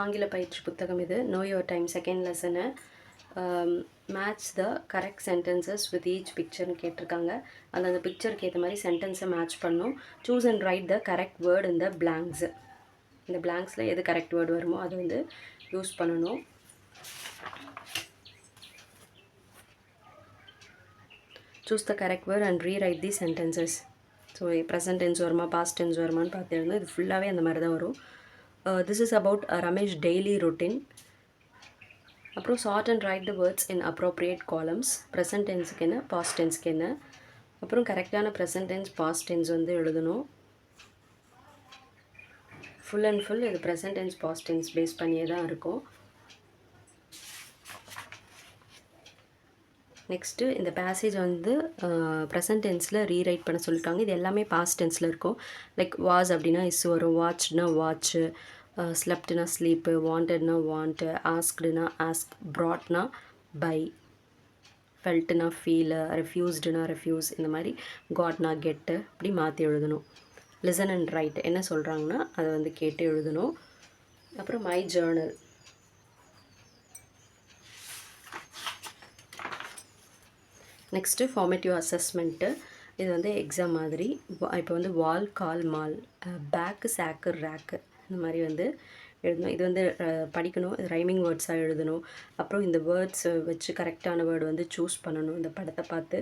ஆங்கில பயிற்சி புத்தகம் இது. Know your time second lesson. Match the correct sentences with each பிக்சர்னு கேட்டிருக்காங்க. அந்த பிக்சருக்கு ஏற்ற மாதிரி சென்டென்ஸை மேட்ச் பண்ணும். Choose and write the correct word இந்த பிளாங்க்ஸு. இந்த பிளாங்க்ஸில் எது கரெக்ட் வேர்டு வருமோ அது வந்து யூஸ் பண்ணணும். Choose the correct word and rewrite the sentences. So present tense வருமா பாஸ்ட் டென்ஸ் வருமானு பார்த்து எழுதணும். இது ஃபுல்லாகவே அந்த மாதிரி தான் வரும். This is about Ramesh daily routine. அப்புறம் sort and write the words in appropriate columns. Present டென்ஸுக்கு என்ன, பாஸ்ட் டென்ஸுக்கு என்ன. அப்புறம் கரெக்டான ப்ரெசன்ட் டென்ஸ் பாஸ்ட் டென்ஸ் வந்து எழுதணும். ஃபுல் அண்ட் ஃபுல் இது present tense past tense base பண்ணியே தான் இருக்கும். நெக்ஸ்ட்டு இந்த பேசேஜ் வந்து ப்ரெசன்ட் டென்ஸில் ரீரைட் பண்ண சொல்லியிருக்காங்க. இது எல்லாமே பாஸ்ட் டென்ஸில் இருக்கும். லைக் வாஸ் அப்படின்னா இஸ் வரும், வாட்ச்னா வாட்ச்சு, ஸ்லெப்ட்னா ஸ்லீப்பு, வாண்டட்னா வாண்ட்டு, ஆஸ்க்டுனா ஆஸ்க், ப்ராட்னா பை, ஃபெல்ட்னா ஃபீலு, ரெஃப்யூஸ்டுனா ரெஃப்யூஸ், இந்த மாதிரி காட்னா கெட்டு, இப்படி மாற்றி எழுதணும். லிசன் அண்ட் ரைட் என்ன சொல்கிறாங்கன்னா அதை வந்து கேட்டு எழுதணும். அப்புறம் my Journal. Next formative assessment. இது வந்து எக்ஸாம் மாதிரி. இப்போ வந்து வால், கால், மால், பேக்கு, சாக்கு, ரேக்கு, இந்த மாதிரி வந்து எழுதணும். இது வந்து படிக்கணும். இது ரைமிங் வேர்ட்ஸாக எழுதணும். அப்புறம் இந்த வேர்ட்ஸ் வச்சு கரெக்டான வேர்டு வந்து சூஸ் பண்ணணும். இந்த படத்தை பார்த்து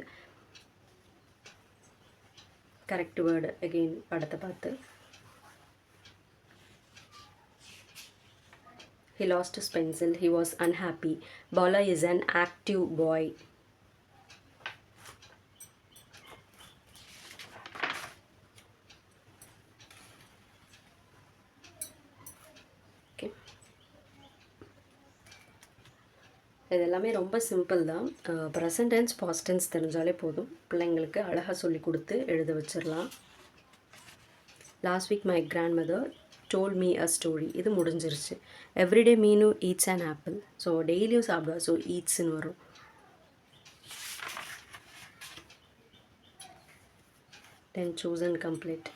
கரெக்ட் வேர்டு அகெயின் படத்தை பார்த்து. He lost his pencil. He was unhappy. Bala is an active boy. Okay. இது எல்லாமே ரொம்ப சிம்பிள் தான். ப்ரெசன்ட் டென்ஸ் பாஸ்ட் டென்ஸ் தெரிஞ்சாலே போதும். பிள்ளைங்களுக்கு அழகாக சொல்லி கொடுத்து எழுத வச்சிடலாம். Last week my grandmother told me a story. இது முடிஞ்சிருச்சு. எவ்ரிடே மீனு ஈட்ஸ் அண்ட் ஆப்பிள். ஸோ டெய்லியும் சாப்பிடுவா. ஸோ ஈட்ஸ்ன்னு வரும். Then choose and complete.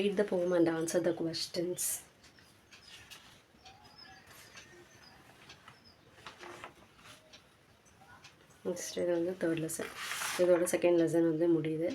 Read the poem and answer the questions. Next இது வந்து தேர்ட் லெசன். இதோட செகண்ட் லெசன் வந்து முடியுது.